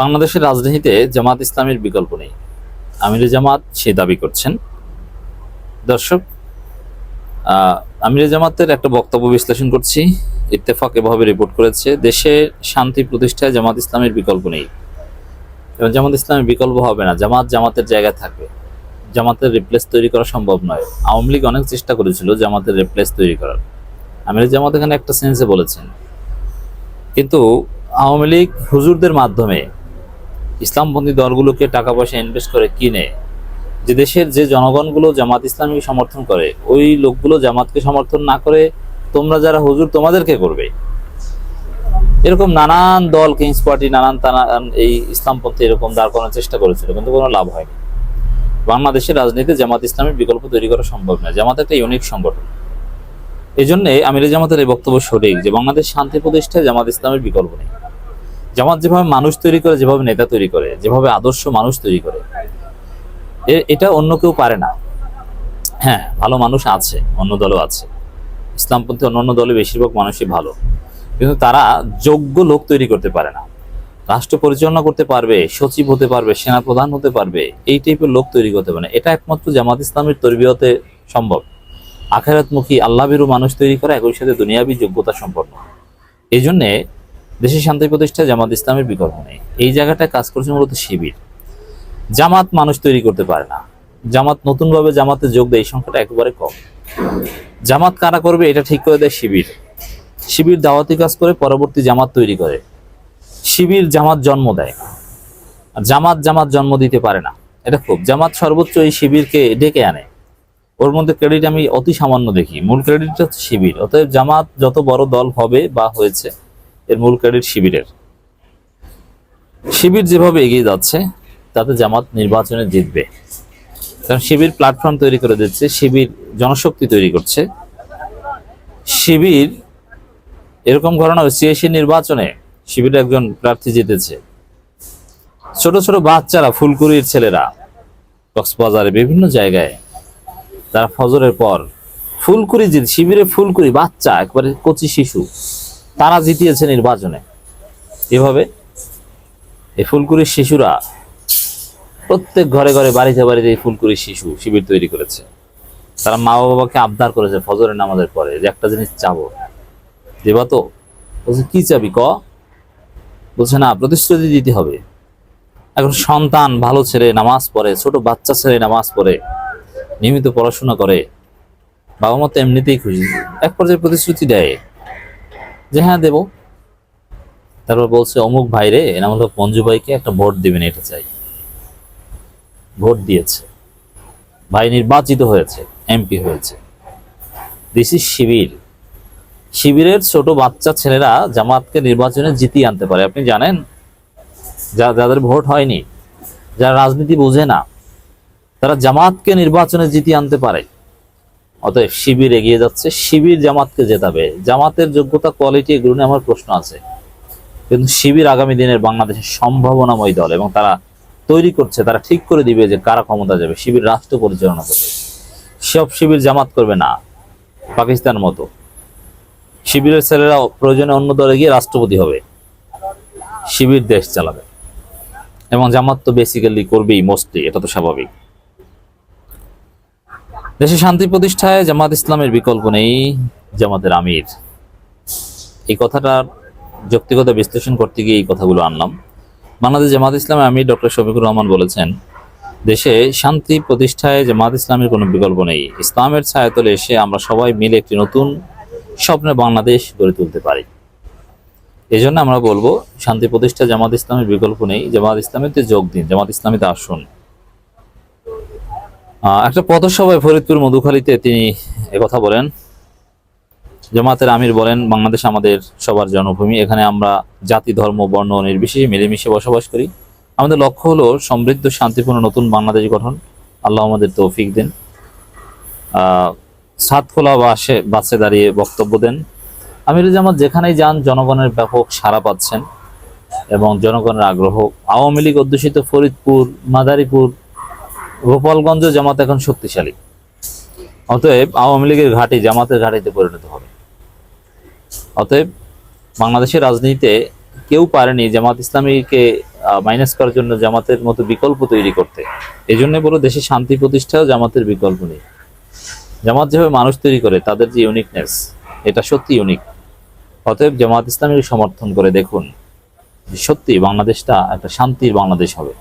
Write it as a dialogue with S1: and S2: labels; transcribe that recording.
S1: বাংলাদেশের রাজনীতিতে জামাত ইসলামের বিকল্প নেই, আমিরে জামাত সে দাবি করছেন। দর্শক, আমিরে জামাতের একটা বক্তব্য বিশ্লেষণ করছি। ইত্তেফাক এভাবে রিপোর্ট করেছে, দেশে শান্তি প্রতিষ্ঠায় জামাত ইসলামের বিকল্প নেই এবং জামাত ইসলামের বিকল্প হবে না। জামাত জামাতের জায়গায় থাকবে, জামাতের রিপ্লেস তৈরি করা সম্ভব নয়। আওয়ামী লীগ অনেক চেষ্টা করেছিল জামাতের রিপ্লেস তৈরি করার, আমিরে জামাত এখানে একটা সেন্সে বলেছেন। কিন্তু আওয়ামী লীগ হুজুরদের মাধ্যমে ইসলামপন্থী দলগুলোকে টাকা পয়সা ইনভেস্ট করে কিনে, যে দেশের যে জনগণগুলো জামাত ইসলামীকে সমর্থন করে, ওই লোকগুলো জামাতকে সমর্থন না করে তোমরা যারা হুজুর তোমাদেরকে করবে, এরকম নানান দল, কিংস পার্টি, নানান এই ইসলামপন্থী এরকম দাঁড় করানোর চেষ্টা করেছিল, কিন্তু কোনো লাভ হয়নি। বাংলাদেশের রাজনীতিতে জামাত ইসলামের বিকল্প তৈরি করা সম্ভব নয়। জামাত একটা ইউনিক সংগঠন। এই জন্যে আমিরে জামাতের এই বক্তব্য সঠিক যে বাংলাদেশ শান্তি প্রতিষ্ঠায় জামাত ইসলামের বিকল্প নেই। জামাত যেভাবে মানুষ তৈরি করে, যেভাবে নেতা তৈরি করে, যেভাবে আদর্শ মানুষ তৈরি করে, এটা অন্য কেউ পারে না। হ্যাঁ, ভালো মানুষ আছে, অন্য দলও আছে, ইসলামপন্থী অন্যান্য দলে বেশিরভাগ মানুষই ভালো, কিন্তু তারা যোগ্য লোক তৈরি করতে পারে না। রাষ্ট্র পরিচালনা করতে পারবে, সচিব হতে পারবে, সেনাপ্রধান হতে পারবে, এই টাইপের লোক তৈরি করতে পারে না। এটা একমাত্র জামাত ইসলামের তরবিয়তে সম্ভব। আখিরাতমুখী আল্লাহভীরু মানুষ তৈরি করা, একই সাথে দুনিয়াবী যোগ্যতা সম্পন্ন। এই জন্যে দেশের শান্তি প্রতিষ্ঠায় জামাত ইসলামের বিকল্প নেই। এই জায়গাটায় কাজ করছে মূলত শিবির। জামাত মানুষ তৈরি করতে পারে না। জামাত নতুনভাবে জামাতে যোগ দেয়, এই সংখ্যাটা একেবারে কম। জামাত কারা করবে এটা ঠিক করে দেয় শিবির। শিবির দাওয়াতি কাজ করে, পরবর্তী জামাত তৈরি করে। শিবির জামাত জন্ম দেয়, আর জামাত জন্ম দিতে পারে না। এটা খুব, জামাত সর্বোচ্চ এই শিবিরকে ডেকে আনে। ওর মধ্যে ক্রেডিট আমি অতি সামান্য দেখি, মূল ক্রেডিটটা হচ্ছে শিবির। অতএব জামাত যত বড় দল হবে বা হয়েছে, এর মূল ক্রেডিট শিবিরের। শিবির যেভাবে এগিয়ে যাচ্ছে তাতে জামাত নির্বাচনে জিতবে, কারণ শিবির প্ল্যাটফর্ম তৈরি করে দিচ্ছে, শিবির জনশক্তি তৈরি করছে। শিবির এরকম ঘটনা হচ্ছে, নির্বাচনে শিবির একজন প্রার্থী জিতেছে। ছোট ছোট বাচ্চারা, ফুলকুড়ির ছেলেরা, কক্সবাজারে বিভিন্ন জায়গায় তারা ফজরের পর ফুলকুড়ি শিবিরে, ফুলকুড়ি বাচ্চা, একবারে কচি শিশু, তারা জিতিয়েছে নির্বাচনে। এভাবে এই ফুলকুড়ির শিশুরা প্রত্যেক ঘরে ঘরে, বাড়িতে বাড়িতে এই ফুলকুড়ির শিশু শিবির তৈরি করেছে। তারা মা বাবাকে আবদার করেছে ফজরের নামাজের পরে যে একটা জিনিস চাবো, দেবা তো? বলছে কি চাবি ক? বলছে না, প্রতিশ্রুতি দিতে হবে। এখন সন্তান ভালো ছেলে নামাজ পড়ে, ছোট বাচ্চা ছেলে নামাজ পড়ে, নিয়মিত পড়াশোনা করে, বাবা মা তো এমনিতেই খুশি। এক পর্যায়ে প্রতিশ্রুতি দেয় যে হ্যাঁ দেব। তারপর বলছে অমুক ভাইরে, নাম হলো মঞ্জু ভাইকে একটা ভোট দিবেন, এটা চাই। ভোট দিয়েছে, ভাই নির্বাচিত হয়েছে, এমপি হয়েছে। দিস ইজ শিবির। শিবিরের ছোট বাচ্চা ছেলেরা জামাতকে নির্বাচনে জিতিয়ে আনতে পারে। আপনি জানেন, যাদের ভোট হয়নি, যারা রাজনীতি বোঝে না, তারা জামাতকে নির্বাচনে জিতিয়ে আনতে পারে। অতএব শিবির এগিয়ে যাচ্ছে, শিবির জামাতকে জেতাবে। জামাতের যোগ্যতা, কোয়ালিটি, এগুলো নিয়ে আমার প্রশ্ন আছে, কিন্তু শিবির আগামী দিনের বাংলাদেশের সম্ভাবনাময় দল, এবং তারা তৈরি করছে, তারা ঠিক করে দিবে যে কারা ক্ষমতা যাবে। শিবির রাষ্ট্র পরিচালনা করবে, সব শিবির জামাত করবে না, পাকিস্তান মতো। শিবিরের ছেলেরা প্রয়োজনে অন্য দলে গিয়ে রাষ্ট্রপতি হবে, শিবির দেশ চালাবে, এবং জামাত তো বেসিক্যালি করবেই মোস্টলি, এটা তো স্বাভাবিক। দেশে শান্তি প্রতিষ্ঠায় জামাত ইসলামের বিকল্প নেই, জামাতের আমির। এই কথাটার যৌক্তিকত বিশ্লেষণ করতে গিয়ে এই কথাগুলো আনলাম। বাংলাদেশ জামাত ইসলামের আমির ডক্টর শফিকুর রহমান বলেছেন, দেশে শান্তি প্রতিষ্ঠায় জামাত ইসলামের কোনো বিকল্প নেই। ইসলামের ছায়াতলে এসে আমরা সবাই মিলে একটি নতুন স্বপ্নে বাংলাদেশ গড়ে তুলতে পারি। এই জন্য আমরা বলবো, শান্তি প্রতিষ্ঠায় জামাত ইসলামের বিকল্প নেই। জামাত ইসলামীতে যোগ দিন, জামাত ইসলামীতে আসুন। একটা পথসভায় ফরিদপুর মধুখালীতে তিনি একথা বলেন। জামাতের আমির বলেন, বাংলাদেশ আমাদের সবার জন্মভূমি, এখানে আমরা জাতি, ধর্ম, বর্ণ নির্বিশেষে মিলেমিশে বসবাস করি। আমাদের লক্ষ্য হলো সমৃদ্ধ, শান্তিপূর্ণ নতুন বাংলাদেশ গঠন। আল্লাহ আমাদের তৌফিক দেন। ছাদ খোলা বাসে দাঁড়িয়ে বক্তব্য দেন। আমির জামাত যেখানেই যান জনগণের ব্যাপক সাড়া পাচ্ছেন এবং জনগণের আগ্রহ। আওয়ামী লীগ অধ্যুষিত ফরিদপুর, মাদারীপুর, গোপালগঞ্জ জামাত এখন শক্তিশালী। অতএব আওয়ামী লীগের ঘাঁটি জামাতের ঘাঁটিতে পরিণত হবে। অতএব বাংলাদেশের রাজনীতিতে কেউ পারেনি জামাত ইসলামীকে মাইনাস করার জন্য জামাতের মতো বিকল্প তৈরি করতে। এই জন্য বলো দেশে শান্তি প্রতিষ্ঠাও জামাতের বিকল্প নেই। জামাত যেভাবে মানুষ তৈরি করে, তাদের যে ইউনিকনেস, এটা সত্যি ইউনিক। অতএব জামাত ইসলামীর সমর্থন করে দেখুন, সত্যি বাংলাদেশটা একটা শান্তির বাংলাদেশ হবে।